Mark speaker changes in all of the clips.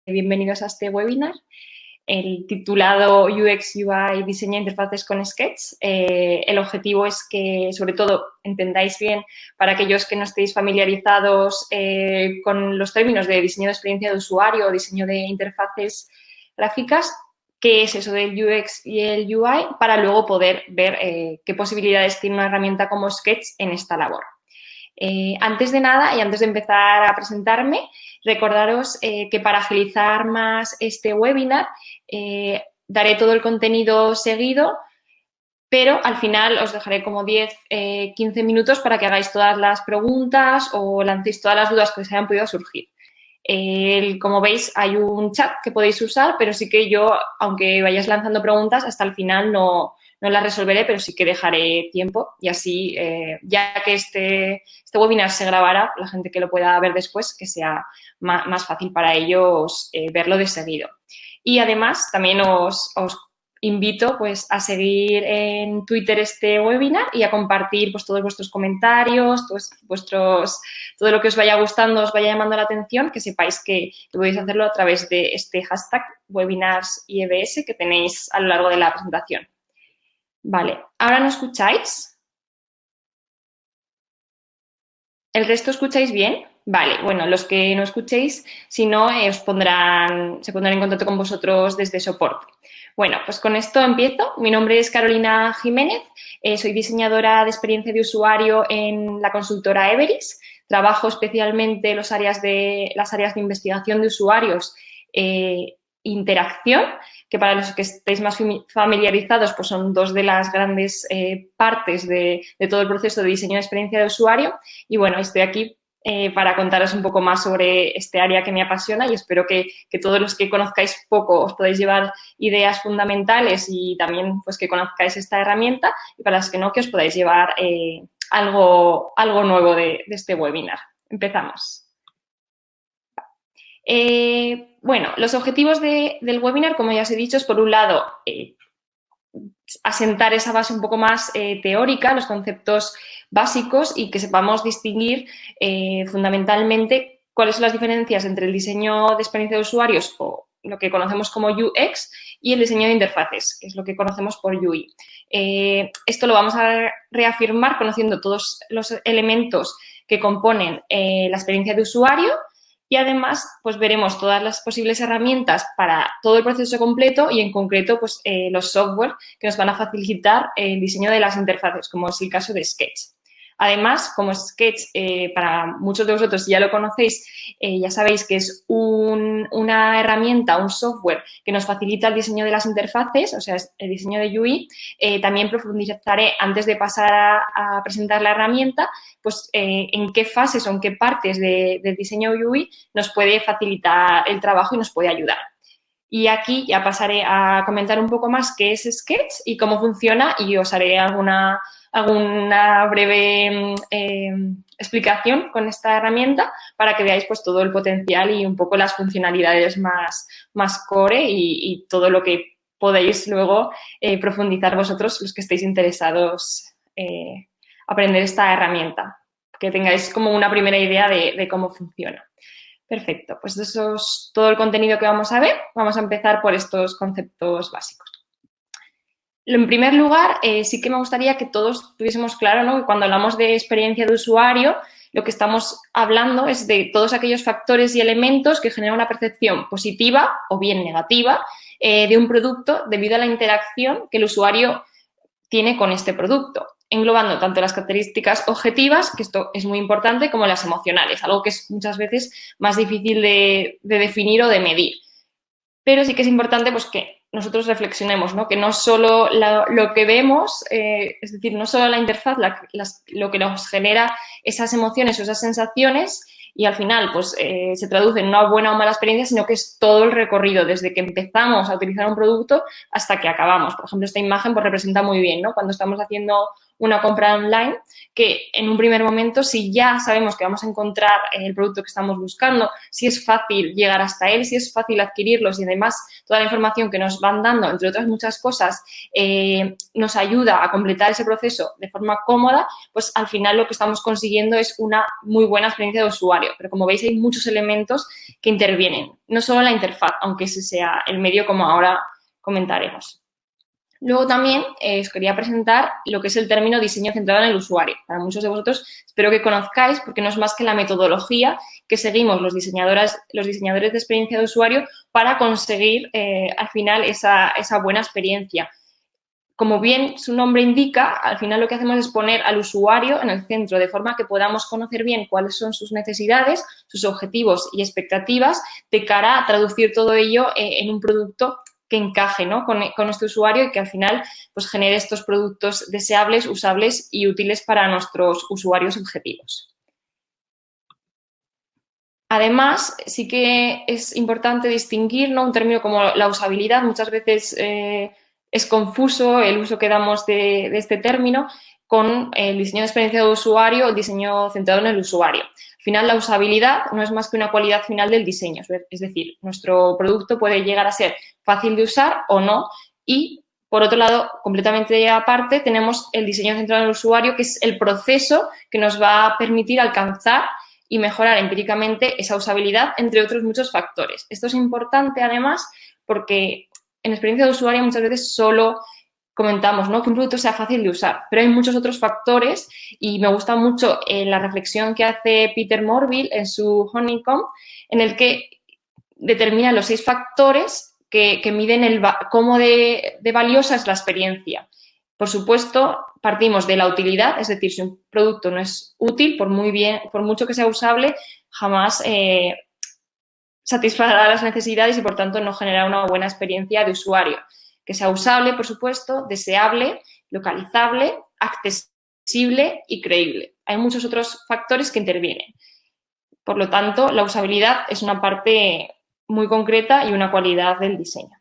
Speaker 1: bienvenidos a este webinar, el titulado UX UI Diseña Interfaces con Sketch. El objetivo es que, sobre todo, entendáis bien, para aquellos que no estéis familiarizados con los términos de diseño de experiencia de usuario o diseño de interfaces gráficas, qué es eso del UX y el UI, para luego poder ver qué posibilidades tiene una herramienta como Sketch en esta labor. Antes de nada y antes de empezar a presentarme, recordaros que para agilizar más este webinar daré todo el contenido seguido, pero al final os dejaré como 10-15 minutos para que hagáis todas las preguntas o lancéis todas las dudas que os hayan podido surgir. Como veis, hay un chat que podéis usar, pero sí que yo, aunque vayáis lanzando preguntas, hasta el final no las resolveré, pero sí que dejaré tiempo y así, ya que este webinar se grabará, la gente que lo pueda ver después, que sea más fácil para ellos verlo de seguido. Y además, también os invito pues, a seguir en Twitter este webinar y a compartir pues, todos vuestros comentarios, todo lo que os vaya gustando, os vaya llamando la atención, que sepáis que podéis hacerlo a través de este hashtag webinarsyebs que tenéis a lo largo de la presentación. Vale, ¿ahora no escucháis? ¿El resto escucháis bien? Vale, bueno, los que no escuchéis, si no, se pondrán en contacto con vosotros desde soporte. Bueno, pues con esto empiezo. Mi nombre es Carolina Jiménez, soy diseñadora de experiencia de usuario en la consultora Everis. Trabajo especialmente en las áreas de investigación de usuarios, interacción, que para los que estéis más familiarizados, pues son dos de las grandes partes de todo el proceso de diseño de experiencia de usuario. Y bueno, estoy aquí para contaros un poco más sobre este área que me apasiona y espero que todos los que conozcáis poco os podáis llevar ideas fundamentales y también pues que conozcáis esta herramienta y para los que no, que os podáis llevar algo nuevo de este webinar. Empezamos. Bueno, los objetivos del webinar, como ya os he dicho, es por un lado asentar esa base un poco más teórica, los conceptos básicos y que sepamos distinguir fundamentalmente cuáles son las diferencias entre el diseño de experiencia de usuarios o lo que conocemos como UX y el diseño de interfaces, que es lo que conocemos por UI. Esto lo vamos a reafirmar conociendo todos los elementos que componen la experiencia de usuario. Y además, pues veremos todas las posibles herramientas para todo el proceso completo y en concreto, pues los software que nos van a facilitar el diseño de las interfaces, como es el caso de Sketch. Además, como Sketch, para muchos de vosotros ya lo conocéis, ya sabéis que es una herramienta, un software que nos facilita el diseño de las interfaces, o sea, el diseño de UI. También profundizaré, antes de pasar a presentar la herramienta, pues en qué fases o en qué partes del diseño UI nos puede facilitar el trabajo y nos puede ayudar. Y aquí ya pasaré a comentar un poco más qué es Sketch y cómo funciona y os haré alguna breve explicación con esta herramienta para que veáis pues todo el potencial y un poco las funcionalidades más core y todo lo que podéis luego profundizar vosotros, los que estéis interesados aprender esta herramienta, que tengáis como una primera idea de cómo funciona. Perfecto, pues eso es todo el contenido que vamos a ver. Vamos a empezar por estos conceptos básicos. En primer lugar, sí que me gustaría que todos tuviésemos claro, ¿no?, que cuando hablamos de experiencia de usuario, lo que estamos hablando es de todos aquellos factores y elementos que generan una percepción positiva o bien negativa de un producto debido a la interacción que el usuario tiene con este producto, englobando tanto las características objetivas, que esto es muy importante, como las emocionales, algo que es muchas veces más difícil de definir o de medir. Pero sí que es importante pues, que nosotros reflexionemos, ¿no?, que no solo lo que vemos, es decir, no solo la interfaz, lo que nos genera esas emociones o esas sensaciones y al final pues se traduce en una buena o mala experiencia, sino que es todo el recorrido desde que empezamos a utilizar un producto hasta que acabamos. Por ejemplo, esta imagen pues representa muy bien, ¿no?, cuando estamos haciendo una compra online, que en un primer momento, si ya sabemos que vamos a encontrar el producto que estamos buscando, si es fácil llegar hasta él, si es fácil adquirirlos y además toda la información que nos van dando, entre otras muchas cosas, nos ayuda a completar ese proceso de forma cómoda, pues al final lo que estamos consiguiendo es una muy buena experiencia de usuario. Pero como veis, hay muchos elementos que intervienen, no solo la interfaz, aunque ese sea el medio como ahora comentaremos. Luego también os quería presentar lo que es el término diseño centrado en el usuario. Para muchos de vosotros espero que conozcáis porque no es más que la metodología que seguimos los diseñadores de experiencia de usuario para conseguir al final esa buena experiencia. Como bien su nombre indica, al final lo que hacemos es poner al usuario en el centro de forma que podamos conocer bien cuáles son sus necesidades, sus objetivos y expectativas de cara a traducir todo ello en un producto que encaje, ¿no?, con este usuario y que al final pues, genere estos productos deseables, usables y útiles para nuestros usuarios objetivos. Además, sí que es importante distinguir, ¿no?, un término como la usabilidad. Muchas veces es confuso el uso que damos de este término con el diseño de experiencia de usuario o el diseño centrado en el usuario. Al final, la usabilidad no es más que una cualidad final del diseño. Es decir, nuestro producto puede llegar a ser fácil de usar o no y, por otro lado, completamente aparte, tenemos el diseño centrado en el usuario, que es el proceso que nos va a permitir alcanzar y mejorar empíricamente esa usabilidad, entre otros muchos factores. Esto es importante, además, porque en experiencia de usuario muchas veces solo comentamos, ¿no?, que un producto sea fácil de usar, pero hay muchos otros factores y me gusta mucho la reflexión que hace Peter Morville en su Honeycomb, en el que determina los 6 factores que miden cómo de valiosa es la experiencia. Por supuesto, partimos de la utilidad, es decir, si un producto no es útil, por mucho que sea usable, jamás satisfará las necesidades y, por tanto, no generará una buena experiencia de usuario. Que sea usable, por supuesto, deseable, localizable, accesible y creíble. Hay muchos otros factores que intervienen. Por lo tanto, la usabilidad es una parte muy concreta y una cualidad del diseño.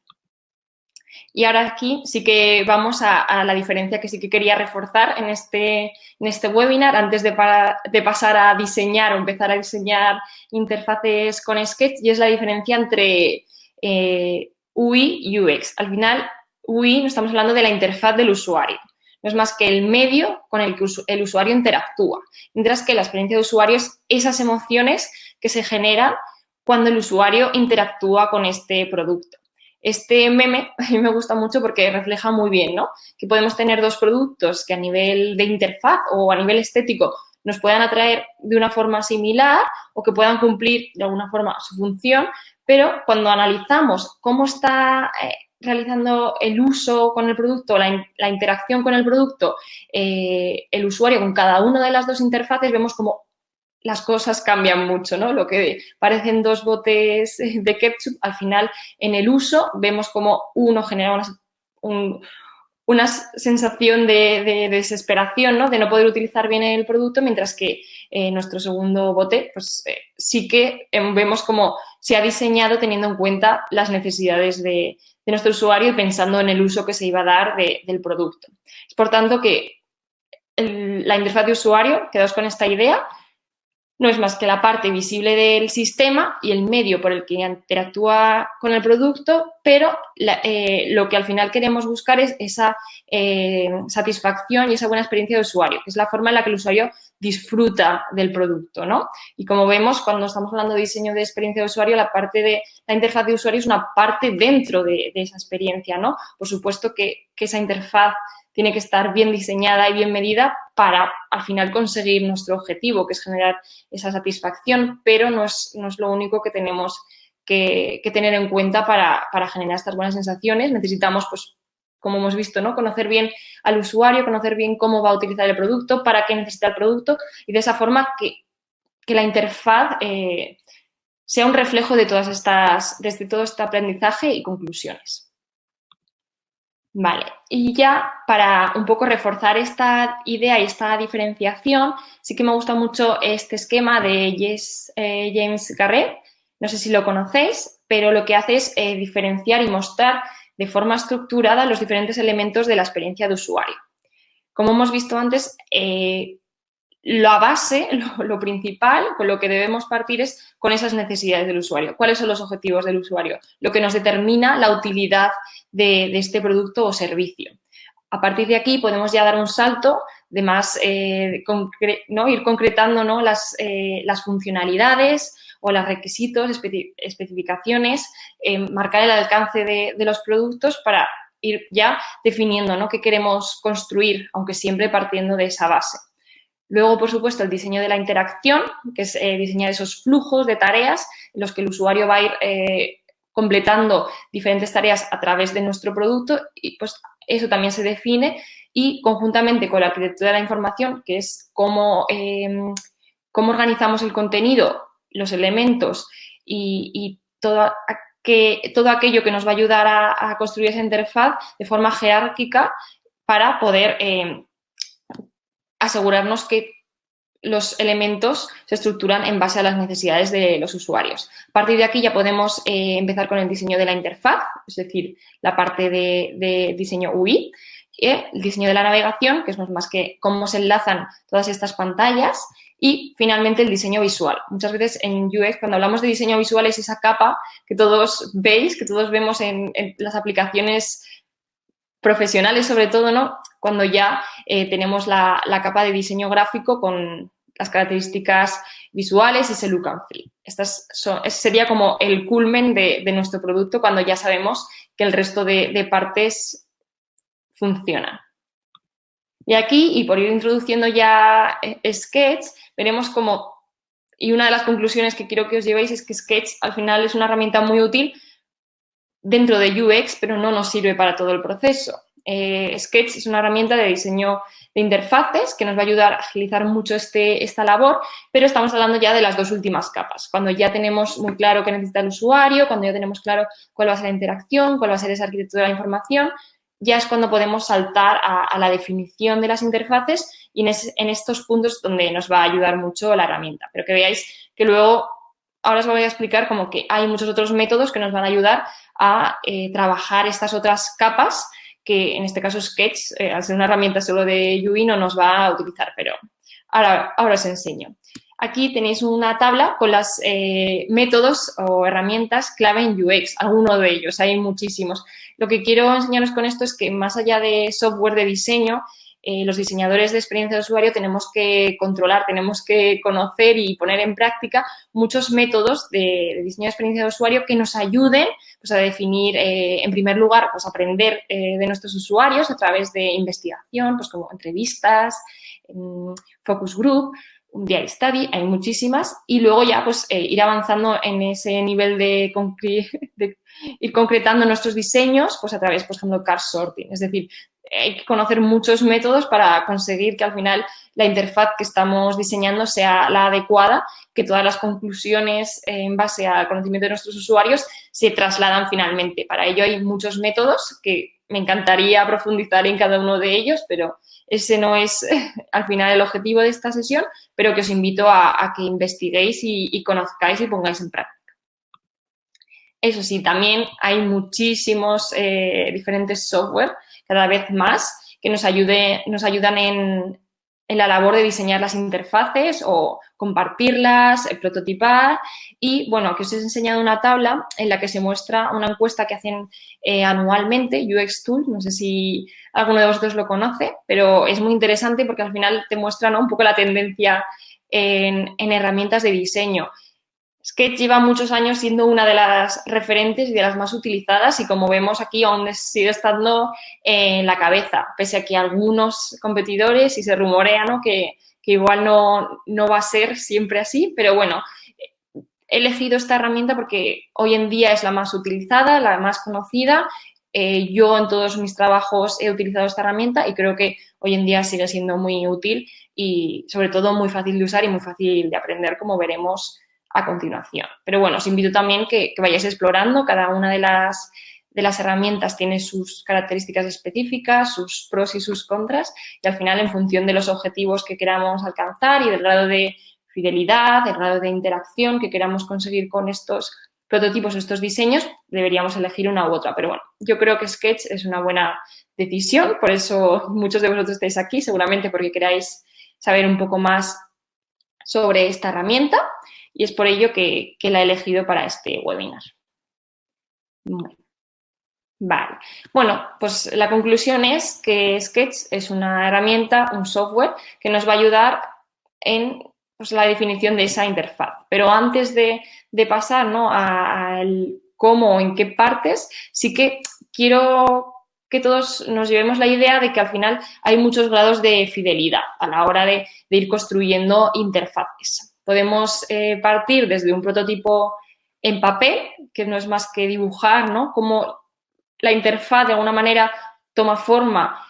Speaker 1: Y ahora aquí sí que vamos a la diferencia que sí que quería reforzar en este webinar antes de pasar a diseñar o empezar a diseñar interfaces con Sketch, y es la diferencia entre UI y UX. Al final, UI no estamos hablando de la interfaz del usuario. No es más que el medio con el que el usuario interactúa. Mientras que la experiencia de usuario es esas emociones que se generan cuando el usuario interactúa con este producto. Este meme a mí me gusta mucho porque refleja muy bien, ¿no?, que podemos tener 2 productos que a nivel de interfaz o a nivel estético nos puedan atraer de una forma similar o que puedan cumplir de alguna forma su función, pero cuando analizamos cómo está realizando el uso con el producto, la interacción con el producto, el usuario con cada una de las 2 interfaces, vemos como las cosas cambian mucho, ¿no? Lo que parecen 2 botes de ketchup, al final, en el uso, vemos como uno genera una sensación de desesperación, ¿no?, de no poder utilizar bien el producto, mientras que nuestro segundo bote, pues sí que vemos cómo se ha diseñado teniendo en cuenta las necesidades de nuestro usuario y pensando en el uso que se iba a dar del producto. Es por tanto que la interfaz de usuario, quedaos con esta idea, no es más que la parte visible del sistema y el medio por el que interactúa con el producto, pero lo que al final queremos buscar es esa satisfacción y esa buena experiencia de usuario, que es la forma en la que el usuario disfruta del producto, ¿no? Y como vemos, cuando estamos hablando de diseño de experiencia de usuario, la parte de la interfaz de usuario es una parte dentro de esa experiencia, ¿no? Por supuesto que esa interfaz tiene que estar bien diseñada y bien medida para, al final, conseguir nuestro objetivo, que es generar esa satisfacción, pero no es lo único que tenemos que tener en cuenta para generar estas buenas sensaciones. Necesitamos, pues, como hemos visto, ¿no?, conocer bien al usuario, conocer bien cómo va a utilizar el producto, para qué necesita el producto, y de esa forma que la interfaz sea un reflejo de todo este aprendizaje y conclusiones. Vale, y ya para un poco reforzar esta idea y esta diferenciación, sí que me gusta mucho este esquema de James Garrett. No sé si lo conocéis, pero lo que hace es diferenciar y mostrar de forma estructurada los diferentes elementos de la experiencia de usuario. como hemos visto antes, la base, lo principal, con lo que debemos partir es con esas necesidades del usuario. ¿Cuáles son los objetivos del usuario? Lo que nos determina la utilidad de este producto o servicio. A partir de aquí podemos ya dar un salto de más, ¿no? Ir concretando, ¿no? las funcionalidades o los requisitos, especificaciones, marcar el alcance de los productos para ir ya definiendo, ¿no? qué queremos construir, aunque siempre partiendo de esa base. Luego, por supuesto, el diseño de la interacción, que es diseñar esos flujos de tareas en los que el usuario va a ir completando diferentes tareas a través de nuestro producto y pues eso también se define y conjuntamente con la arquitectura de la información, que es cómo organizamos el contenido, los elementos y todo aquello que nos va a ayudar a construir esa interfaz de forma jerárquica para poder asegurarnos que los elementos se estructuran en base a las necesidades de los usuarios. A partir de aquí ya podemos empezar con el diseño de la interfaz, es decir, la parte de diseño UI, el diseño de la navegación, que es más que cómo se enlazan todas estas pantallas, y finalmente el diseño visual. Muchas veces en UX, cuando hablamos de diseño visual, es esa capa que todos veis, que todos vemos en las aplicaciones profesionales, sobre todo, ¿no? Cuando ya tenemos la capa de diseño gráfico con las características visuales y ese look and feel. Sería como el culmen de nuestro producto cuando ya sabemos que el resto de partes funcionan. Y aquí, y por ir introduciendo ya Sketch, veremos cómo, y una de las conclusiones que quiero que os llevéis es que Sketch al final es una herramienta muy útil dentro de UX, pero no nos sirve para todo el proceso. Sketch es una herramienta de diseño de interfaces que nos va a ayudar a agilizar mucho esta labor, pero estamos hablando ya de las dos últimas capas, cuando ya tenemos muy claro qué necesita el usuario, cuando ya tenemos claro cuál va a ser la interacción, cuál va a ser esa arquitectura de la información, ya es cuando podemos saltar a la definición de las interfaces y en estos puntos donde nos va a ayudar mucho la herramienta. Pero que veáis que luego, ahora os voy a explicar como que hay muchos otros métodos que nos van a ayudar a trabajar estas otras capas que en este caso Sketch, al ser una herramienta solo de UI, no nos va a utilizar, pero ahora os enseño. Aquí tenéis una tabla con los métodos o herramientas clave en UX, alguno de ellos, hay muchísimos. Lo que quiero enseñaros con esto es que más allá de software de diseño, los diseñadores de experiencia de usuario tenemos que controlar, tenemos que conocer y poner en práctica muchos métodos de diseño de experiencia de usuario que nos ayuden pues, a definir, en primer lugar, pues, aprender de nuestros usuarios a través de investigación, pues como entrevistas, focus group, un diary study, hay muchísimas, y luego ya pues ir avanzando en ese nivel de ir concretando nuestros diseños pues a través, por ejemplo, card sorting, es decir, hay que conocer muchos métodos para conseguir que al final la interfaz que estamos diseñando sea la adecuada, que todas las conclusiones en base al conocimiento de nuestros usuarios se trasladan finalmente. Para ello hay muchos métodos que me encantaría profundizar en cada uno de ellos, pero ese no es al final el objetivo de esta sesión, pero que os invito a que investiguéis y conozcáis y pongáis en práctica. Eso sí, también hay muchísimos diferentes software, cada vez más, que nos ayudan en la labor de diseñar las interfaces o compartirlas, prototipar y, bueno, aquí os he enseñado una tabla en la que se muestra una encuesta que hacen anualmente, UX Tool, no sé si alguno de vosotros lo conoce, pero es muy interesante porque al final te muestra, ¿no?, un poco la tendencia en herramientas de diseño. Sketch lleva muchos años siendo una de las referentes y de las más utilizadas y, como vemos aquí, aún sigue estando en la cabeza, pese a que algunos competidores, y se rumorea, ¿no?, que igual no va a ser siempre así, pero bueno, he elegido esta herramienta porque hoy en día es la más utilizada, la más conocida. Yo en todos mis trabajos he utilizado esta herramienta y creo que hoy en día sigue siendo muy útil y, sobre todo, muy fácil de usar y muy fácil de aprender, como veremos a continuación. Pero bueno, os invito también que vayáis explorando. Cada una de las herramientas tiene sus características específicas, sus pros y sus contras, y al final, en función de los objetivos que queramos alcanzar y del grado de fidelidad, del grado de interacción que queramos conseguir con estos prototipos, estos diseños, deberíamos elegir una u otra. Pero bueno, yo creo que Sketch es una buena decisión, por eso muchos de vosotros estáis aquí, seguramente porque queráis saber un poco más sobre esta herramienta y es por ello que la he elegido para este webinar. Vale. Bueno, pues la conclusión es que Sketch es una herramienta, un software que nos va a ayudar en pues, la definición de esa interfaz. Pero antes de pasar, ¿no?, al cómo o en qué partes, sí que quiero que todos nos llevemos la idea de que al final hay muchos grados de fidelidad a la hora de ir construyendo interfaces. Podemos partir desde un prototipo en papel, que no es más que dibujar, ¿no?, cómo la interfaz de alguna manera toma forma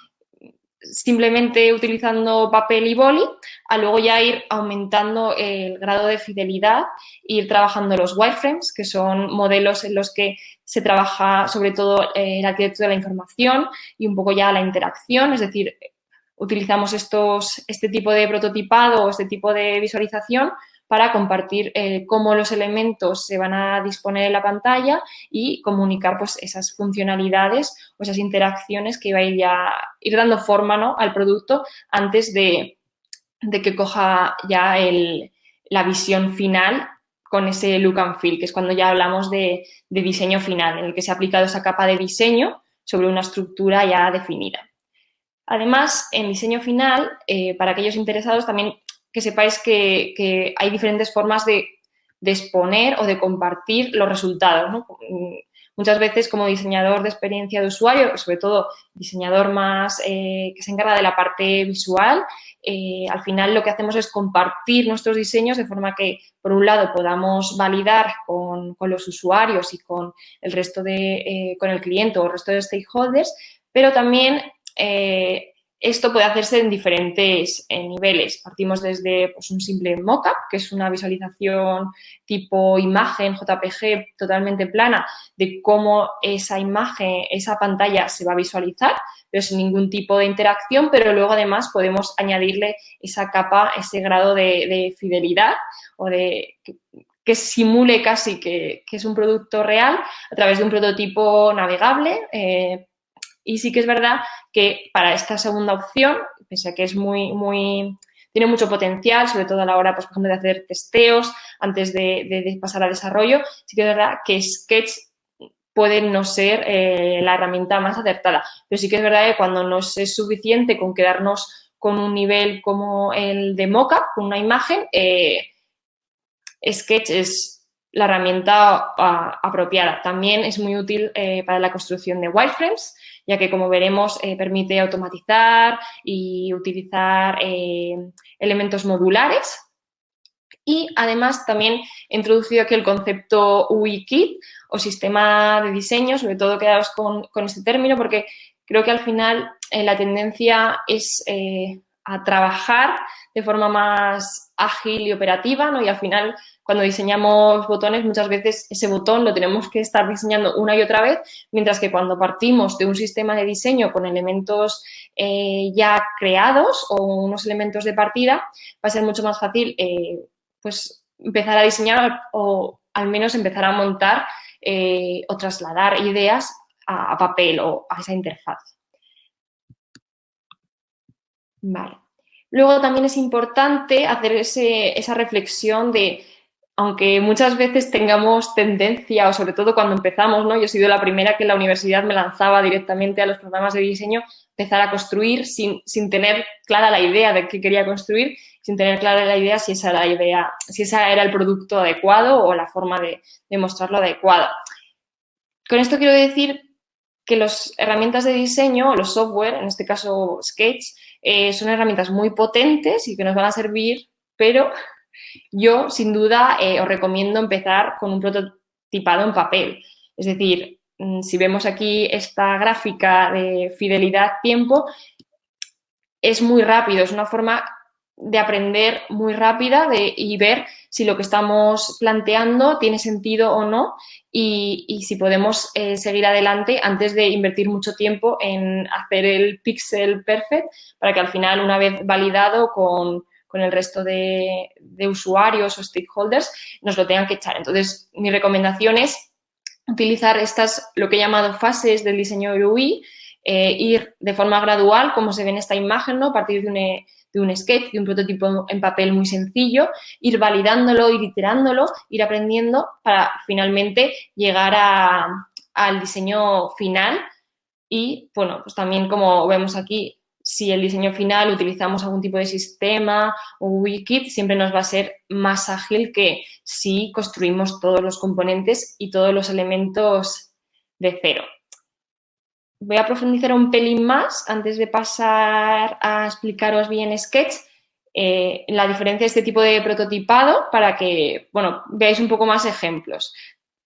Speaker 1: simplemente utilizando papel y boli, a luego ya ir aumentando el grado de fidelidad e ir trabajando los wireframes, que son modelos en los que se trabaja sobre todo el arquitecto de la información y un poco ya la interacción, es decir, utilizamos este tipo de prototipado o este tipo de visualización para compartir cómo los elementos se van a disponer en la pantalla y comunicar pues, esas funcionalidades o esas interacciones que va a ir dando forma, ¿no?, al producto antes de que coja ya la visión final con ese look and feel, que es cuando ya hablamos de diseño final, en el que se ha aplicado esa capa de diseño sobre una estructura ya definida. Además, en diseño final, para aquellos interesados, también que sepáis que hay diferentes formas de exponer o de compartir los resultados, ¿no? Muchas veces como diseñador de experiencia de usuario, sobre todo diseñador más que se encarga de la parte visual, al final lo que hacemos es compartir nuestros diseños de forma que, por un lado, podamos validar con los usuarios y con el resto con el cliente o el resto de stakeholders, pero también esto puede hacerse en diferentes niveles. Partimos desde pues, un simple mockup, que es una visualización tipo imagen JPG totalmente plana de cómo esa imagen, esa pantalla se va a visualizar, pero sin ningún tipo de interacción, pero luego además podemos añadirle esa capa, ese grado de fidelidad o de que simule casi que es un producto real a través de un prototipo navegable. Y sí que es verdad que para esta segunda opción, pese a que es tiene mucho potencial, sobre todo a la hora, pues, por ejemplo, de hacer testeos antes de pasar a desarrollo, sí que es verdad que Sketch puede no ser la herramienta más acertada. Pero sí que es verdad que cuando nos es suficiente con quedarnos con un nivel como el de mockup, con una imagen, Sketch es la herramienta apropiada. También es muy útil para la construcción de wireframes, ya que, como veremos, permite automatizar y utilizar elementos modulares. Y, además, también he introducido aquí el concepto UI Kit o sistema de diseño, sobre todo quedaos con este término, porque creo que al final la tendencia es a trabajar de forma más ágil y operativa, ¿no? Y al final, cuando diseñamos botones, muchas veces ese botón lo tenemos que estar diseñando una y otra vez, mientras que cuando partimos de un sistema de diseño con elementos ya creados o unos elementos de partida, va a ser mucho más fácil pues empezar a diseñar o al menos empezar a montar o trasladar ideas a papel o a esa interfaz. Vale. Luego también es importante hacer esa reflexión de, aunque muchas veces tengamos tendencia, o sobre todo cuando empezamos, ¿no? Yo he sido la primera que en la universidad me lanzaba directamente a los programas de diseño, empezar a construir sin tener clara la idea de qué quería construir, sin tener clara la idea si esa era el producto adecuado o la forma de mostrarlo adecuada. Con esto quiero decir que las herramientas de diseño, los software, en este caso Sketch, son herramientas muy potentes y que nos van a servir, pero yo, sin duda, os recomiendo empezar con un prototipado en papel. Es decir, si vemos aquí esta gráfica de fidelidad-tiempo, es muy rápido, es una forma de aprender muy rápida y ver si lo que estamos planteando tiene sentido o no y si podemos seguir adelante antes de invertir mucho tiempo en hacer el pixel perfect para que al final, una vez validado con el resto de usuarios o stakeholders, nos lo tengan que echar. Entonces, mi recomendación es utilizar lo que he llamado fases del diseño UI, ir de forma gradual, como se ve en esta imagen, ¿no? A partir de un sketch, de un prototipo en papel muy sencillo, ir validándolo, ir iterándolo, ir aprendiendo para finalmente llegar al diseño final. Y, bueno, pues también como vemos aquí, si el diseño final utilizamos algún tipo de sistema o wikit, siempre nos va a ser más ágil que si construimos todos los componentes y todos los elementos de cero. Voy a profundizar un pelín más antes de pasar a explicaros bien Sketch, la diferencia de este tipo de prototipado para que, bueno, veáis un poco más ejemplos.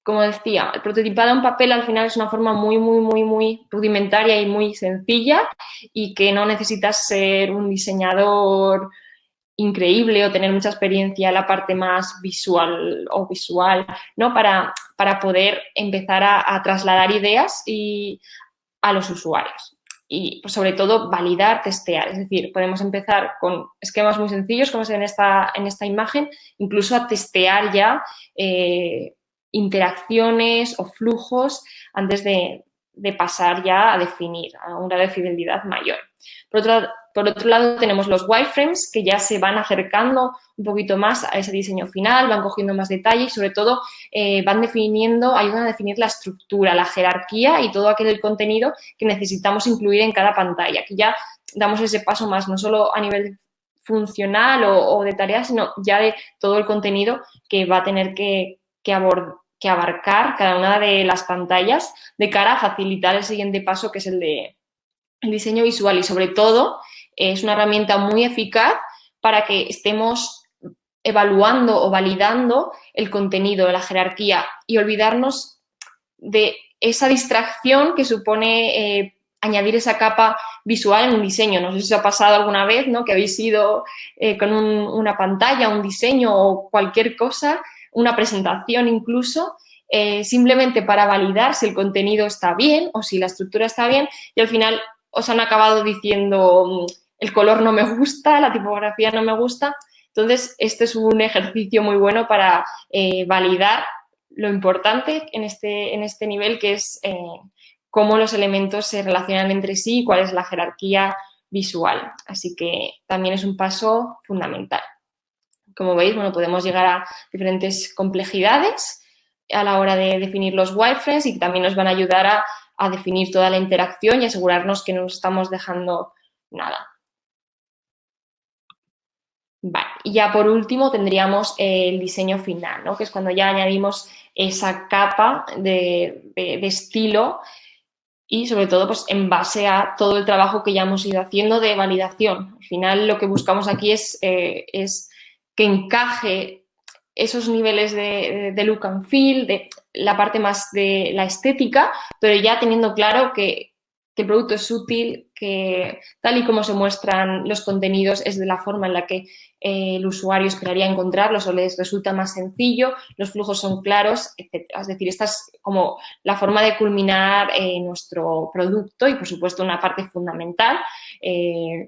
Speaker 1: Como decía, el prototipado en papel al final es una forma muy rudimentaria y muy sencilla y que no necesitas ser un diseñador increíble o tener mucha experiencia en la parte más visual, ¿no? Para poder empezar a trasladar ideas a los usuarios. Y, pues, sobre todo, validar, testear. Es decir, podemos empezar con esquemas muy sencillos, como se ve en esta imagen, incluso a testear ya interacciones o flujos antes de pasar ya a definir a un grado de fidelidad mayor. Por otro lado, tenemos los wireframes, que ya se van acercando un poquito más a ese diseño final, van cogiendo más detalle y, sobre todo, ayudan a definir la estructura, la jerarquía y todo aquel contenido que necesitamos incluir en cada pantalla. Aquí ya damos ese paso más, no solo a nivel funcional o de tareas, sino ya de todo el contenido que va a tener que abarcar cada una de las pantallas de cara a facilitar el siguiente paso, que es el diseño visual. Y, sobre todo, es una herramienta muy eficaz para que estemos evaluando o validando el contenido, la jerarquía, y olvidarnos de esa distracción que supone añadir esa capa visual en un diseño. No sé si os ha pasado alguna vez, ¿no?, que habéis ido con una pantalla, un diseño o cualquier cosa, una presentación incluso, simplemente para validar si el contenido está bien o si la estructura está bien, y al final os han acabado diciendo el color no me gusta, la tipografía no me gusta. Entonces, este es un ejercicio muy bueno para validar lo importante en este nivel, que es cómo los elementos se relacionan entre sí y cuál es la jerarquía visual. Así que también es un paso fundamental. Como veis, bueno, podemos llegar a diferentes complejidades a la hora de definir los wireframes, y también nos van a ayudar a definir toda la interacción y asegurarnos que no nos estamos dejando nada. Vale, y ya por último tendríamos el diseño final, ¿no?, que es cuando ya añadimos esa capa de estilo y, sobre todo, pues en base a todo el trabajo que ya hemos ido haciendo de validación. Al final, lo que buscamos aquí es que encaje esos niveles de look and feel, de la parte más de la estética, pero ya teniendo claro que el producto es útil, que tal y como se muestran los contenidos es de la forma en la que el usuario esperaría encontrarlos o les resulta más sencillo, los flujos son claros, etc. Es decir, esta es como la forma de culminar nuestro producto y, por supuesto, una parte fundamental.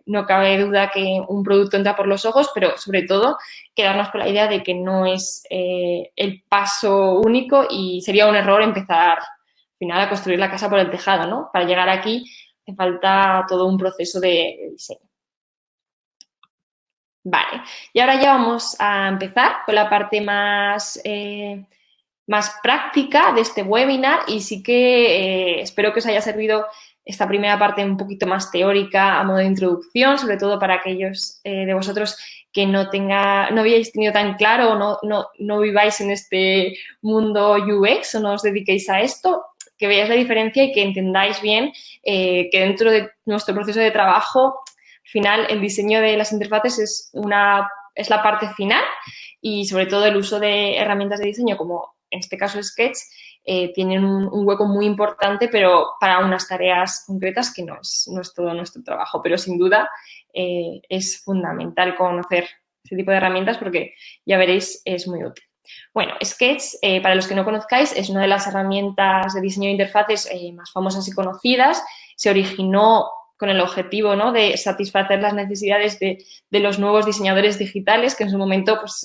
Speaker 1: No cabe duda que un producto entra por los ojos, pero, sobre todo, quedarnos con la idea de que no es el paso único y sería un error empezar al final a construir la casa por el tejado, ¿no? Para llegar aquí hace falta todo un proceso de diseño. Vale, y ahora ya vamos a empezar con la parte más práctica de este webinar, y sí que espero que os haya servido esta primera parte un poquito más teórica a modo de introducción, sobre todo para aquellos de vosotros que no habíais tenido tan claro o no viváis en este mundo UX o no os dediquéis a esto, que veáis la diferencia y que entendáis bien que dentro de nuestro proceso de trabajo, al final, el diseño de las interfaces es la parte final, y, sobre todo, el uso de herramientas de diseño, como en este caso Sketch, tienen un hueco muy importante, pero para unas tareas concretas que no es todo nuestro trabajo. Pero, sin duda, es fundamental conocer este tipo de herramientas porque, ya veréis, es muy útil. Bueno, Sketch, para los que no conozcáis, es una de las herramientas de diseño de interfaces más famosas y conocidas. Se originó con el objetivo, ¿no?, de satisfacer las necesidades de los nuevos diseñadores digitales que en su momento, pues,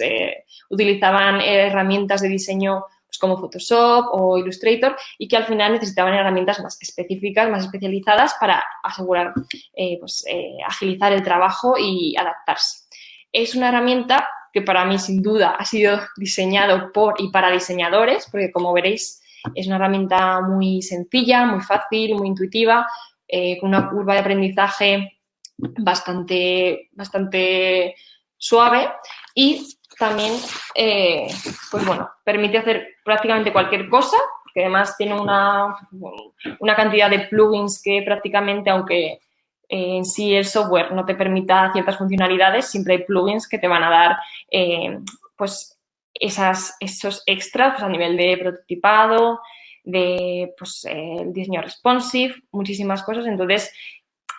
Speaker 1: utilizaban herramientas de diseño pues como Photoshop o Illustrator y que al final necesitaban herramientas más específicas, más especializadas para asegurar, agilizar el trabajo y adaptarse. Es una herramienta que para mí sin duda ha sido diseñado por y para diseñadores, porque como veréis es una herramienta muy sencilla, muy fácil, muy intuitiva, con una curva de aprendizaje bastante suave y también, permite hacer prácticamente cualquier cosa, que además tiene una cantidad de plugins que prácticamente, aunque en sí el software no te permita ciertas funcionalidades, siempre hay plugins que te van a dar esos extras a nivel de prototipado, de el diseño responsive, muchísimas cosas. Entonces,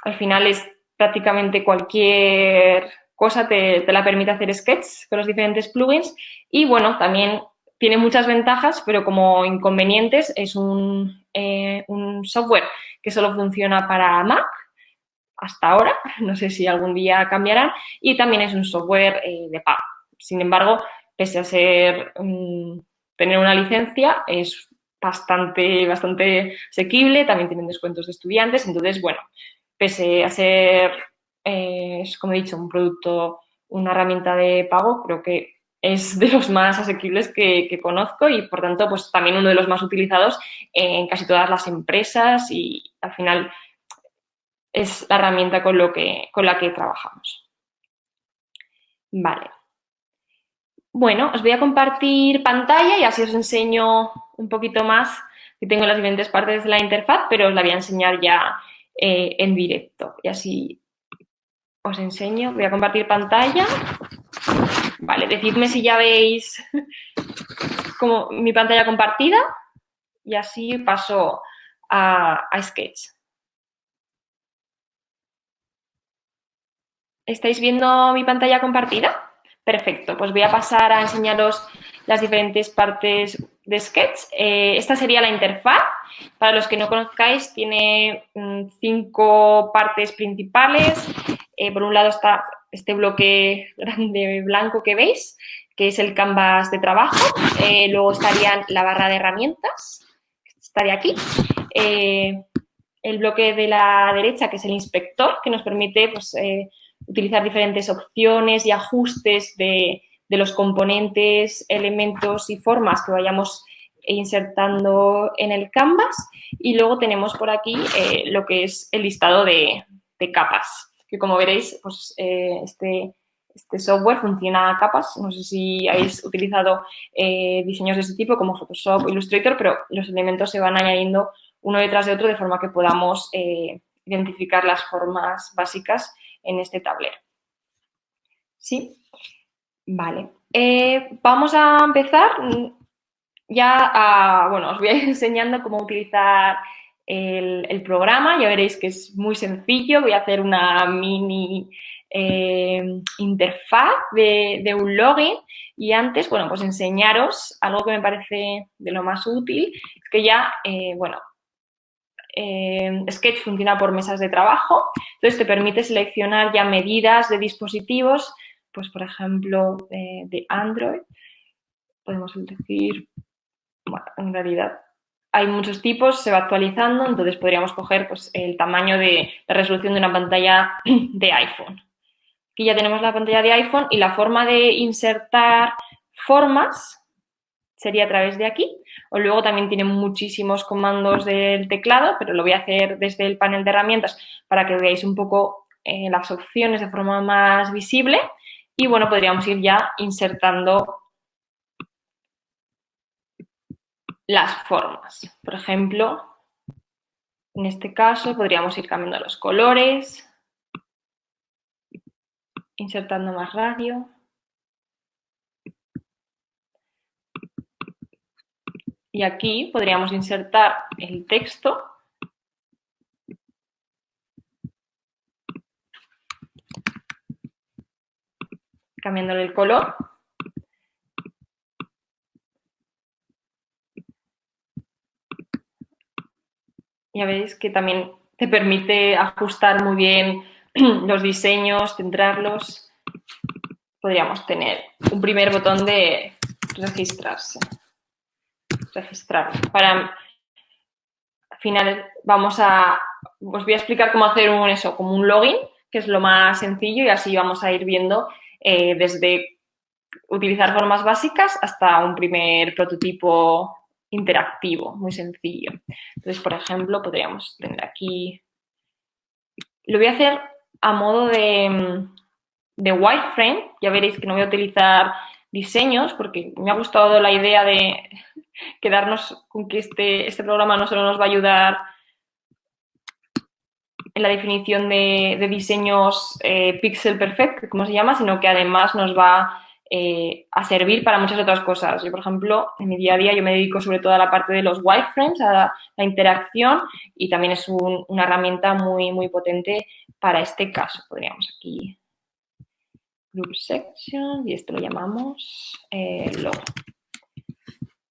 Speaker 1: al final es prácticamente cualquier cosa te la permite hacer Sketch con los diferentes plugins y, bueno, también tiene muchas ventajas, pero como inconvenientes es un software que solo funciona para Mac hasta ahora, no sé si algún día cambiarán, y también es un software de pago. Sin embargo, pese a tener una licencia, es bastante asequible, también tienen descuentos de estudiantes, entonces, bueno, pese a ser, como he dicho, un producto, una herramienta de pago, creo que es de los más asequibles que conozco y, por tanto, pues también uno de los más utilizados en casi todas las empresas y, al final, es la herramienta con la que trabajamos. Vale. Bueno, os voy a compartir pantalla y así os enseño un poquito más, que tengo las diferentes partes de la interfaz, pero os la voy a enseñar ya en directo. Y así os enseño. Voy a compartir pantalla. Vale, decidme si ya veis como mi pantalla compartida y así paso a Sketch. ¿Estáis viendo mi pantalla compartida? Perfecto, pues voy a pasar a enseñaros las diferentes partes de Sketch. Esta sería la interfaz. Para los que no conozcáis, tiene 5 partes principales. Por un lado está este bloque grande blanco que veis, que es el canvas de trabajo. Luego estaría la barra de herramientas, que estaría aquí. El bloque de la derecha, que es el inspector, que nos permite utilizar diferentes opciones y ajustes de los componentes, elementos y formas que vayamos insertando en el canvas. Y luego tenemos por aquí lo que es el listado de capas, que como veréis, pues este software funciona a capas. No sé si habéis utilizado diseños de este tipo como Photoshop o Illustrator, pero los elementos se van añadiendo uno detrás de otro de forma que podamos identificar las formas básicas en este tablero. ¿Sí? Vale. Vamos a empezar ya os voy a ir enseñando cómo utilizar el programa. Ya veréis que es muy sencillo. Voy a hacer una mini interfaz de un login y antes, pues enseñaros algo que me parece de lo más útil, que ya, Sketch funciona por mesas de trabajo, entonces te permite seleccionar ya medidas de dispositivos, pues por ejemplo de Android, podemos elegir, bueno, en realidad hay muchos tipos, se va actualizando, entonces podríamos coger pues, el tamaño de la resolución de una pantalla de iPhone. Aquí ya tenemos la pantalla de iPhone y la forma de insertar formas sería a través de aquí. O luego también tiene muchísimos comandos del teclado, pero lo voy a hacer desde el panel de herramientas para que veáis un poco las opciones de forma más visible. Y bueno, podríamos ir ya insertando las formas. Por ejemplo, en este caso podríamos ir cambiando los colores, insertando más radio. Y aquí podríamos insertar el texto cambiándole el color. Ya veis que también te permite ajustar muy bien los diseños, centrarlos. Podríamos tener un primer botón de registrarse. registrar. Al final os voy a explicar cómo hacer como un login, que es lo más sencillo, y así vamos a ir viendo desde utilizar formas básicas hasta un primer prototipo interactivo, muy sencillo. Entonces, por ejemplo, podríamos tener aquí... Lo voy a hacer a modo de wireframe. Ya veréis que no voy a utilizar diseños porque me ha gustado la idea de quedarnos con que este programa no solo nos va a ayudar en la definición de diseños pixel perfect, como se llama, sino que además nos va a servir para muchas otras cosas. Yo, por ejemplo, en mi día a día yo me dedico sobre todo a la parte de los wireframes, a la interacción, y también es una herramienta muy, muy potente para este caso. Podríamos aquí group section y esto lo llamamos logo.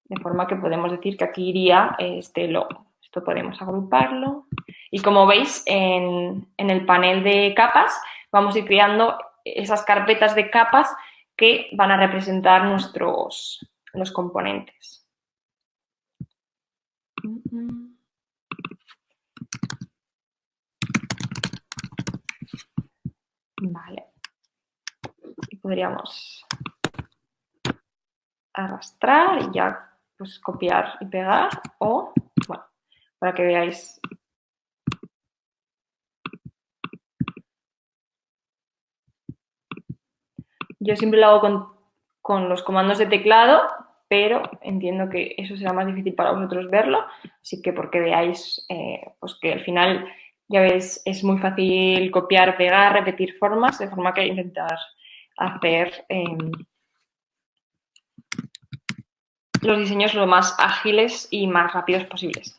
Speaker 1: De forma que podemos decir que aquí iría este logo. Esto podemos agruparlo. Y como veis, en el panel de capas vamos a ir creando esas carpetas de capas que van a representar los componentes. Vale. Y podríamos arrastrar y ya pues copiar y pegar, o, bueno, para que veáis. Yo siempre lo hago con los comandos de teclado, pero entiendo que eso será más difícil para vosotros verlo, así que porque veáis pues que al final, ya veis, es muy fácil copiar, pegar, repetir formas, de forma que intentar hacer los diseños lo más ágiles y más rápidos posibles.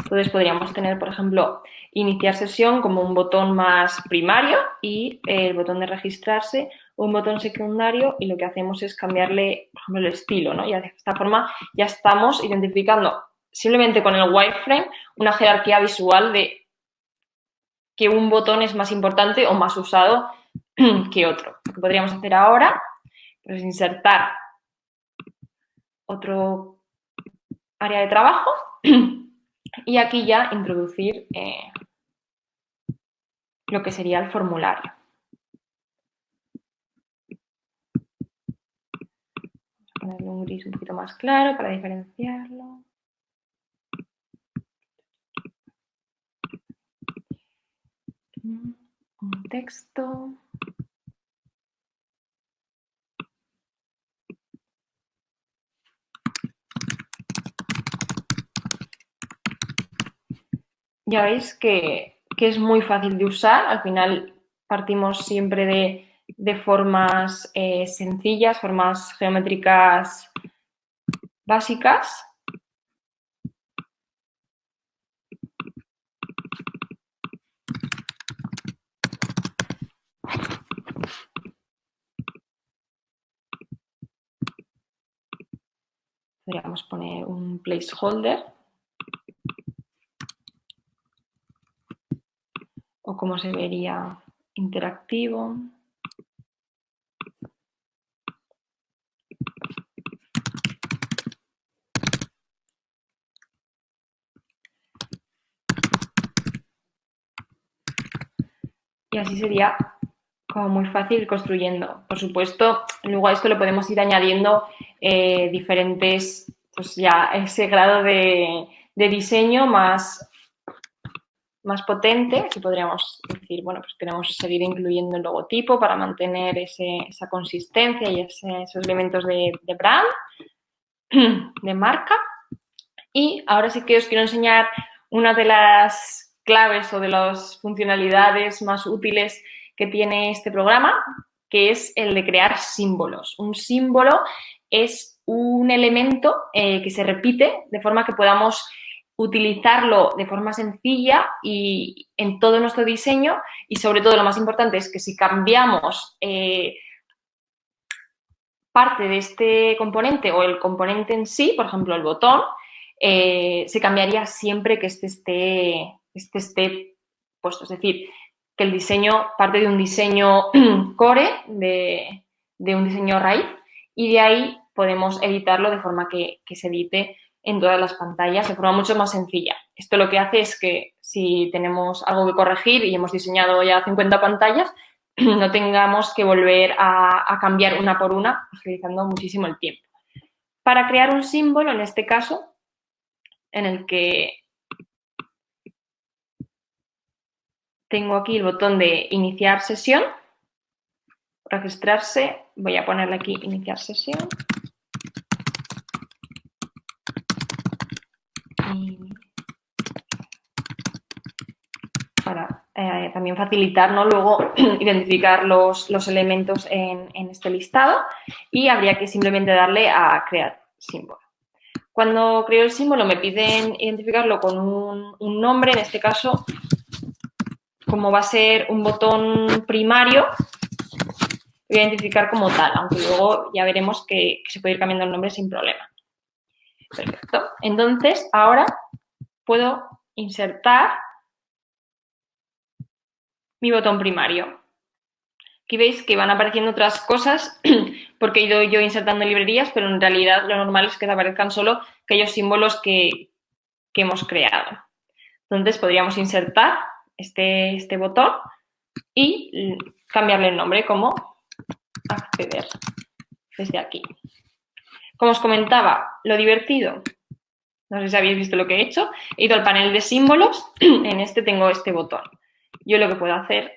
Speaker 1: Entonces podríamos tener, por ejemplo, iniciar sesión como un botón más primario y el botón de registrarse un botón secundario, y lo que hacemos es cambiarle, por ejemplo, el estilo, ¿no? Y de esta forma ya estamos identificando simplemente con el wireframe una jerarquía visual de que un botón es más importante o más usado que otro. Lo que podríamos hacer ahora es insertar otro área de trabajo y aquí ya introducir lo que sería el formulario. Vamos a ponerle un gris un poquito más claro para diferenciarlo. Un texto. Ya veis que es muy fácil de usar. Al final partimos siempre de formas sencillas, formas geométricas básicas. Podríamos poner un placeholder. O cómo se vería interactivo. Y así sería como muy fácil construyendo. Por supuesto, luego a esto le podemos ir añadiendo diferentes, pues ya ese grado de diseño más potente. Aquí podríamos decir, bueno, pues queremos seguir incluyendo el logotipo para mantener esa consistencia y esos elementos de brand, de marca. Y ahora sí que os quiero enseñar una de las claves o de las funcionalidades más útiles que tiene este programa, que es el de crear símbolos. Un símbolo es un elemento que se repite de forma que podamos utilizarlo de forma sencilla y en todo nuestro diseño, y sobre todo lo más importante es que si cambiamos parte de este componente o el componente en sí, por ejemplo el botón, se cambiaría siempre que este esté puesto. Es decir, que el diseño parte de un diseño core de un diseño raíz y de ahí podemos editarlo de forma que se edite en todas las pantallas de forma mucho más sencilla. Esto lo que hace es que si tenemos algo que corregir y hemos diseñado ya 50 pantallas, no tengamos que volver a cambiar una por una, agilizando muchísimo el tiempo. Para crear un símbolo, en este caso, en el que tengo aquí el botón de iniciar sesión, registrarse, voy a ponerle aquí iniciar sesión. Y para también facilitar, ¿no? Luego identificar los elementos en este listado y habría que simplemente darle a crear símbolo. Cuando creo el símbolo me piden identificarlo con un nombre, en este caso, como va a ser un botón primario, lo voy a identificar como tal, aunque luego ya veremos que se puede ir cambiando el nombre sin problema. Perfecto. Entonces, ahora puedo insertar mi botón primario. Aquí veis que van apareciendo otras cosas porque he ido yo insertando librerías, pero en realidad lo normal es que te aparezcan solo aquellos símbolos que hemos creado. Entonces podríamos insertar este botón y cambiarle el nombre como acceder desde aquí. Como os comentaba, lo divertido, no sé si habéis visto lo que he hecho, he ido al panel de símbolos, en este tengo este botón. Yo lo que puedo hacer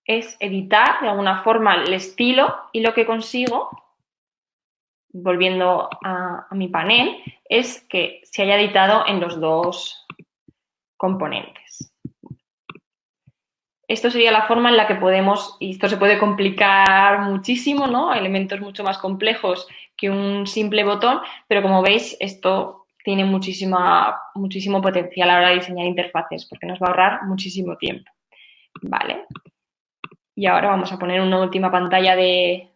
Speaker 1: es editar de alguna forma el estilo y lo que consigo, volviendo a mi panel, es que se haya editado en los dos componentes. Esto sería la forma en la que podemos, y esto se puede complicar muchísimo, ¿no? Elementos mucho más complejos que un simple botón, pero como veis, esto tiene muchísimo potencial a la hora de diseñar interfaces, porque nos va a ahorrar muchísimo tiempo. Vale. Y ahora vamos a poner una última pantalla de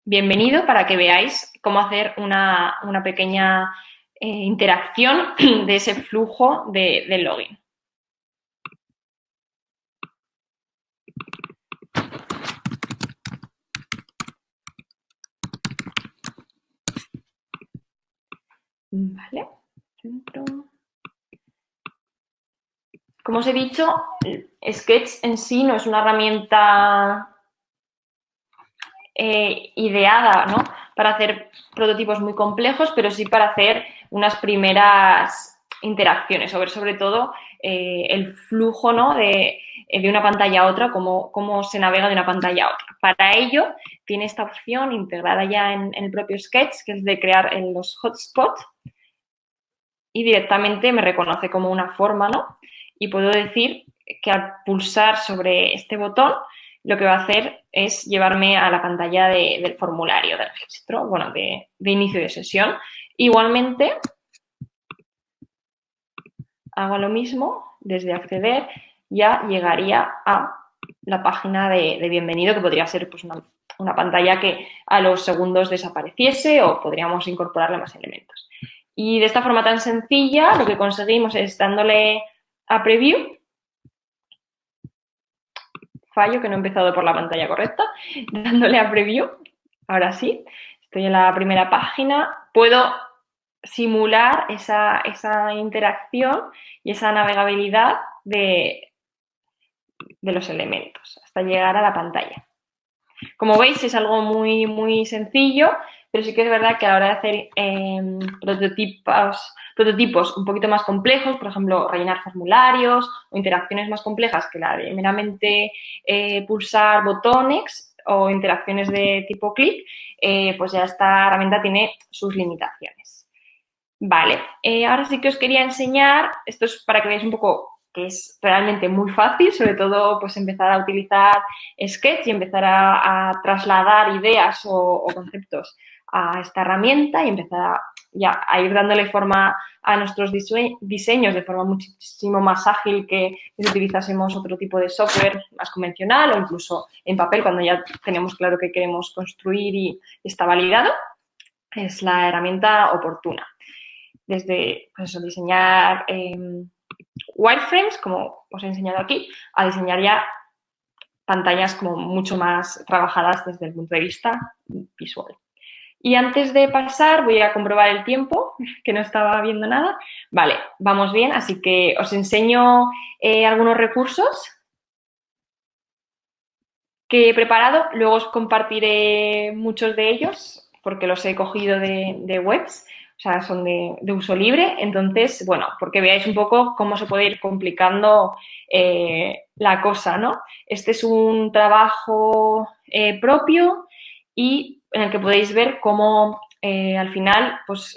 Speaker 1: bienvenido para que veáis cómo hacer una pequeña interacción de ese flujo del login. Vale. Como os he dicho, Sketch en sí no es una herramienta ideada, ¿no?, para hacer prototipos muy complejos, pero sí para hacer unas primeras interacciones, sobre todo el flujo, ¿no?, de una pantalla a otra, cómo se navega de una pantalla a otra. Para ello, tiene esta opción integrada ya en el propio Sketch, que es de crear los hotspots, y directamente me reconoce como una forma, ¿no? Y puedo decir que al pulsar sobre este botón, lo que va a hacer es llevarme a la pantalla del formulario de registro, bueno, de inicio de sesión. Igualmente, hago lo mismo, desde acceder ya llegaría a la página de bienvenido, que podría ser pues, una pantalla que a los segundos desapareciese o podríamos incorporarle más elementos. Y de esta forma tan sencilla, lo que conseguimos es dándole a preview, fallo que no he empezado por la pantalla correcta, dándole a preview, ahora sí, estoy en la primera página, puedo simular esa interacción y esa navegabilidad de los elementos hasta llegar a la pantalla. Como veis, es algo muy sencillo, pero sí que es verdad que a la hora de hacer prototipos un poquito más complejos, por ejemplo, rellenar formularios o interacciones más complejas que la de meramente pulsar botones o interacciones de tipo clic, pues ya esta herramienta tiene sus limitaciones. Vale, ahora sí que os quería enseñar, esto es para que veáis un poco que es realmente muy fácil, sobre todo pues empezar a utilizar Sketch y empezar a trasladar ideas o conceptos a esta herramienta y empezar a ir dándole forma a nuestros diseños de forma muchísimo más ágil que si utilizásemos otro tipo de software más convencional o incluso en papel cuando ya tenemos claro qué queremos construir y está validado, es la herramienta oportuna. Desde pues, diseñar wireframes, como os he enseñado aquí, a diseñar ya pantallas como mucho más trabajadas desde el punto de vista visual. Y antes de pasar, voy a comprobar el tiempo, que no estaba viendo nada. Vale, vamos bien, así que os enseño algunos recursos que he preparado. Luego os compartiré muchos de ellos, porque los he cogido de webs, o sea, son de uso libre. Entonces, bueno, porque veáis un poco cómo se puede ir complicando la cosa, ¿no? Este es un trabajo propio y en el que podéis ver cómo al final, pues,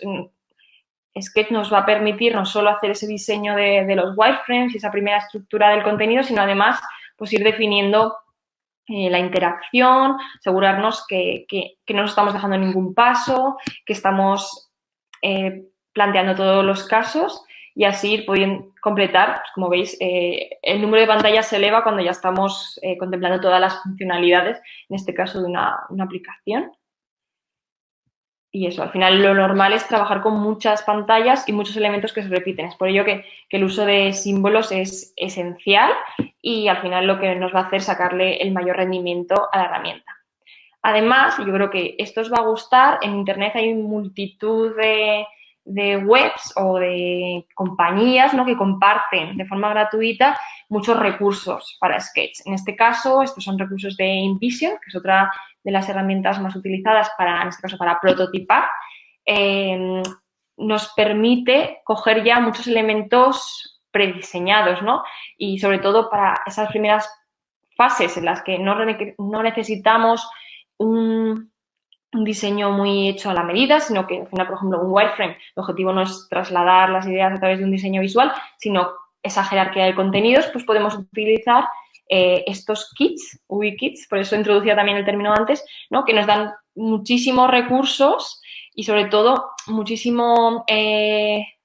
Speaker 1: Sketch nos va a permitir no solo hacer ese diseño de los wireframes y esa primera estructura del contenido, sino además, pues, ir definiendo la interacción, asegurarnos que no nos estamos dejando ningún paso, que estamos planteando todos los casos y así ir pudiendo completar, pues, como veis, el número de pantallas se eleva cuando ya estamos contemplando todas las funcionalidades, en este caso de una aplicación. Y eso, al final lo normal es trabajar con muchas pantallas y muchos elementos que se repiten. Es por ello que el uso de símbolos es esencial y al final lo que nos va a hacer es sacarle el mayor rendimiento a la herramienta. Además, yo creo que esto os va a gustar. En Internet hay multitud de webs o de compañías, ¿no?, que comparten de forma gratuita muchos recursos para Sketch. En este caso, estos son recursos de InVision, que es otra de las herramientas más utilizadas en este caso, para prototipar. Nos permite coger ya muchos elementos prediseñados, ¿no? Y sobre todo para esas primeras fases en las que no necesitamos un diseño muy hecho a la medida, sino que al final, por ejemplo, un wireframe, el objetivo no es trasladar las ideas a través de un diseño visual, sino esa jerarquía de contenidos, pues podemos utilizar estos kits, UI-kits, por eso introducía también el término antes, ¿no?, que nos dan muchísimos recursos y sobre todo muchísimo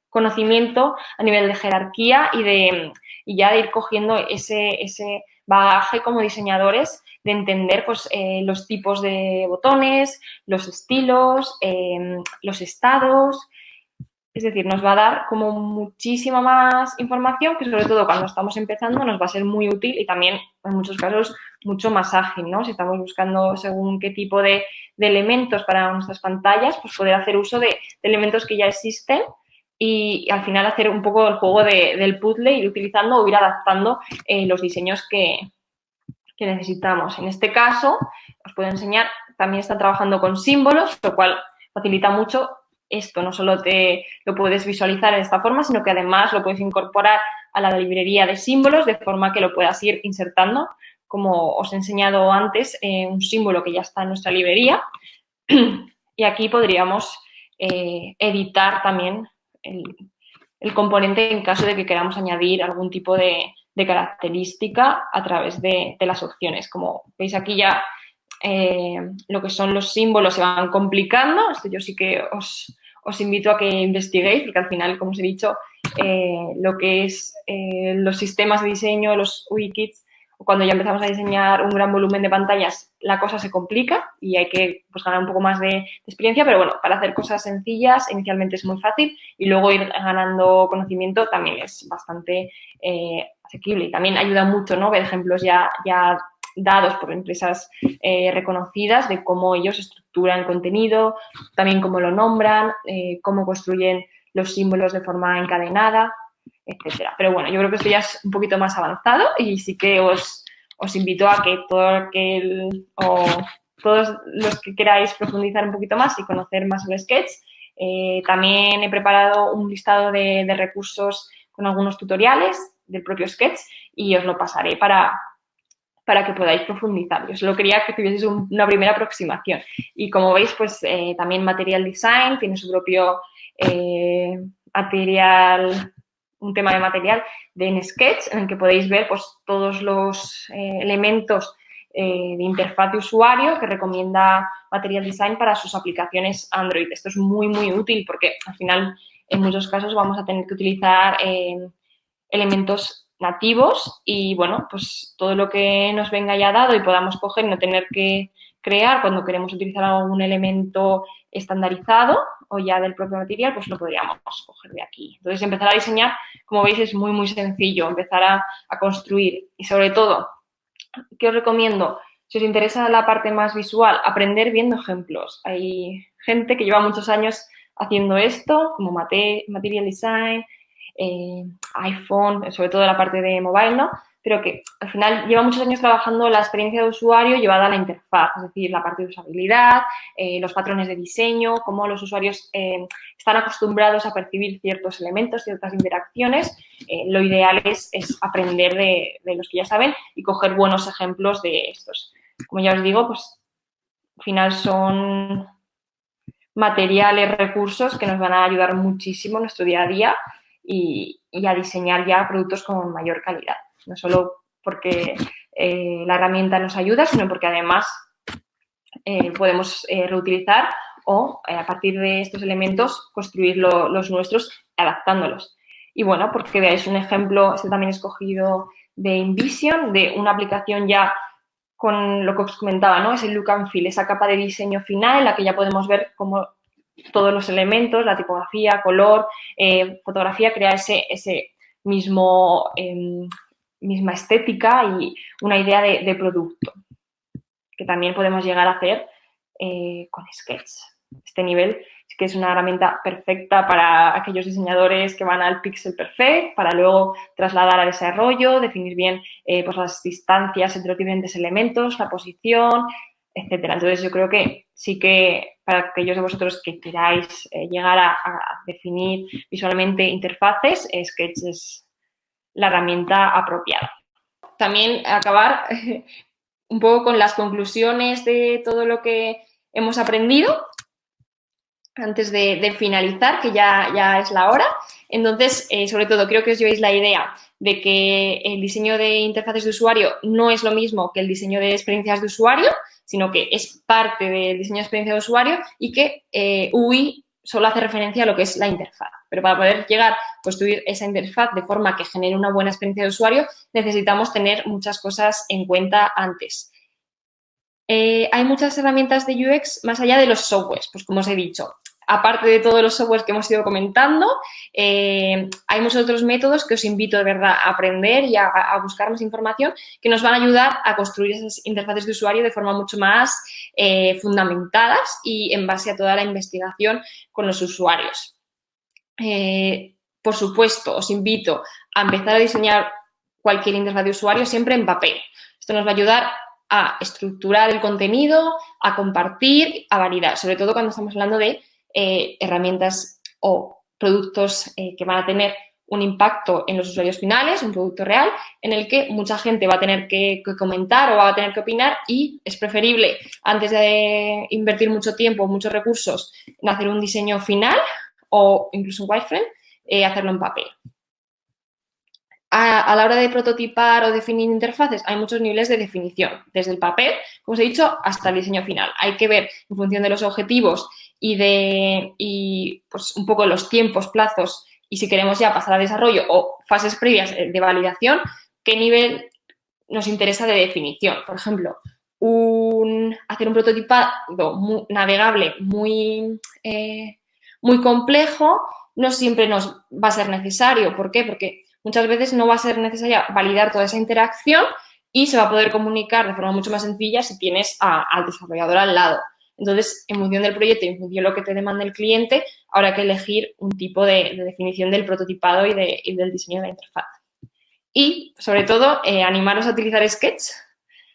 Speaker 1: conocimiento a nivel de jerarquía y ya de ir cogiendo ese bagaje como diseñadores de entender, pues, los tipos de botones, los estilos, los estados. Es decir, nos va a dar como muchísima más información que, sobre todo cuando estamos empezando, nos va a ser muy útil y también, en muchos casos, mucho más ágil, ¿no? Si estamos buscando según qué tipo de elementos para nuestras pantallas, pues poder hacer uso de elementos que ya existen y al final hacer un poco el juego del puzzle, ir utilizando o ir adaptando los diseños que necesitamos. En este caso, os puedo enseñar, también está trabajando con símbolos, lo cual facilita mucho esto. No solo te lo puedes visualizar de esta forma, sino que además lo puedes incorporar a la librería de símbolos de forma que lo puedas ir insertando. Como os he enseñado antes, un símbolo que ya está en nuestra librería. Y aquí podríamos editar también el componente en caso de que queramos añadir algún tipo de característica a través de las opciones. Como veis aquí ya lo que son los símbolos se van complicando. Esto yo sí que os invito a que investiguéis, porque al final, como os he dicho, lo que es los sistemas de diseño, los UI-kits, cuando ya empezamos a diseñar un gran volumen de pantallas, la cosa se complica y hay que, pues, ganar un poco más de experiencia, pero bueno, para hacer cosas sencillas inicialmente es muy fácil y luego ir ganando conocimiento también es bastante asequible y también ayuda mucho, ¿no?, ver ejemplos ya dados por empresas reconocidas de cómo ellos estructuran el contenido, también cómo lo nombran, cómo construyen los símbolos de forma encadenada, etcétera. Pero bueno, yo creo que esto ya es un poquito más avanzado y sí que os invito a que todos los que queráis profundizar un poquito más y conocer más sobre Sketch, también he preparado un listado de recursos con algunos tutoriales del propio Sketch y os lo pasaré para que podáis profundizar. Yo solo quería que tuvieseis una primera aproximación. Y como veis, pues también Material Design tiene su propio material, un tema de material en Sketch, en el que podéis ver, pues, todos los elementos de interfaz de usuario que recomienda Material Design para sus aplicaciones Android. Esto es muy, muy útil porque al final, en muchos casos, vamos a tener que utilizar elementos nativos y, bueno, pues todo lo que nos venga ya dado y podamos coger y no tener que crear cuando queremos utilizar algún elemento estandarizado o ya del propio material, pues lo podríamos coger de aquí. Entonces, empezar a diseñar, como veis, es muy, muy sencillo, empezar a construir. Y sobre todo, ¿qué os recomiendo? Si os interesa la parte más visual, aprender viendo ejemplos. Hay gente que lleva muchos años haciendo esto, como Material Design, iPhone, sobre todo la parte de mobile, ¿no? Pero que al final lleva muchos años trabajando la experiencia de usuario llevada a la interfaz, es decir, la parte de usabilidad, los patrones de diseño, cómo los usuarios están acostumbrados a percibir ciertos elementos, ciertas interacciones. Lo ideal es aprender de los que ya saben y coger buenos ejemplos de estos. Como ya os digo, pues al final son materiales, recursos que nos van a ayudar muchísimo en nuestro día a día y a diseñar ya productos con mayor calidad. No solo porque la herramienta nos ayuda, sino porque además podemos reutilizar o a partir de estos elementos construir los nuestros adaptándolos. Y bueno, porque veáis un ejemplo, este también he escogido de InVision, de una aplicación ya con lo que os comentaba, ¿no? Es el look and feel, esa capa de diseño final en la que ya podemos ver cómo todos los elementos, la tipografía, color, fotografía, crea ese mismo, misma estética y una idea de producto, que también podemos llegar a hacer con Sketch. Este nivel sí que es una herramienta perfecta para aquellos diseñadores que van al pixel perfect, para luego trasladar al desarrollo, definir bien pues las distancias entre los diferentes elementos, la posición, etcétera. Entonces, yo creo que sí que para aquellos de vosotros que queráis llegar a definir visualmente interfaces, Sketch es la herramienta apropiada. También acabar un poco con las conclusiones de todo lo que hemos aprendido antes de finalizar, que ya es la hora. Entonces, sobre todo, creo que os llevéis la idea de que el diseño de interfaces de usuario no es lo mismo que el diseño de experiencias de usuario, sino que es parte del diseño de experiencia de usuario y que UI solo hace referencia a lo que es la interfaz. Pero para poder llegar a construir esa interfaz de forma que genere una buena experiencia de usuario, necesitamos tener muchas cosas en cuenta antes. Hay muchas herramientas de UX más allá de los softwares, pues como os he dicho. Aparte de todos los softwares que hemos ido comentando, hay muchos otros métodos que os invito de verdad a aprender y a buscar más información que nos van a ayudar a construir esas interfaces de usuario de forma mucho más fundamentadas y en base a toda la investigación con los usuarios. Por supuesto, os invito a empezar a diseñar cualquier interfaz de usuario siempre en papel. Esto nos va a ayudar a estructurar el contenido, a compartir, a validar, sobre todo cuando estamos hablando de herramientas o productos que van a tener un impacto en los usuarios finales, un producto real, en el que mucha gente va a tener que comentar o va a tener que opinar y es preferible, antes de invertir mucho tiempo, muchos recursos en hacer un diseño final o incluso un wireframe, hacerlo en papel. A la hora de prototipar o definir interfaces, hay muchos niveles de definición, desde el papel, como os he dicho, hasta el diseño final. Hay que ver, en función de los objetivos y pues un poco los tiempos, plazos, y si queremos ya pasar a desarrollo o fases previas de validación, qué nivel nos interesa de definición. Por ejemplo, hacer un prototipado navegable muy complejo no siempre nos va a ser necesario. ¿Por qué? Porque muchas veces no va a ser necesaria validar toda esa interacción y se va a poder comunicar de forma mucho más sencilla si tienes al desarrollador al lado. Entonces, en función del proyecto y en función de lo que te demande el cliente, habrá que elegir un tipo de definición del prototipado y del diseño de la interfaz. Y, sobre todo, animaros a utilizar Sketch,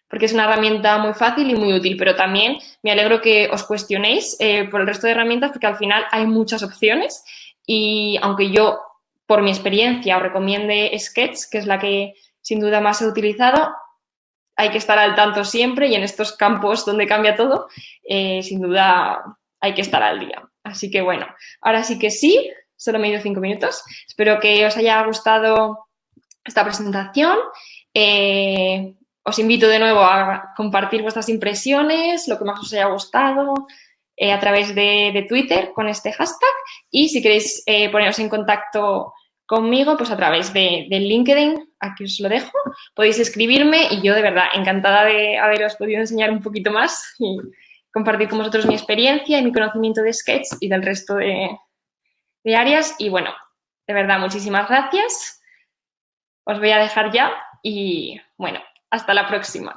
Speaker 1: porque es una herramienta muy fácil y muy útil, pero también me alegro que os cuestionéis por el resto de herramientas, porque al final hay muchas opciones y aunque yo, por mi experiencia, os recomiende Sketch, que es la que sin duda más he utilizado, hay que estar al tanto siempre y en estos campos donde cambia todo, sin duda hay que estar al día. Así que bueno, ahora sí que sí, solo me he ido 5 minutos. Espero que os haya gustado esta presentación. Os invito de nuevo a compartir vuestras impresiones, lo que más os haya gustado, a través de Twitter con este hashtag y si queréis poneros en contacto conmigo, pues a través de LinkedIn, aquí os lo dejo, podéis escribirme y yo de verdad encantada de haberos podido enseñar un poquito más compartir con vosotros mi experiencia y mi conocimiento de Sketch y del resto de áreas. Y bueno, de verdad, muchísimas gracias. Os voy a dejar ya y bueno, hasta la próxima.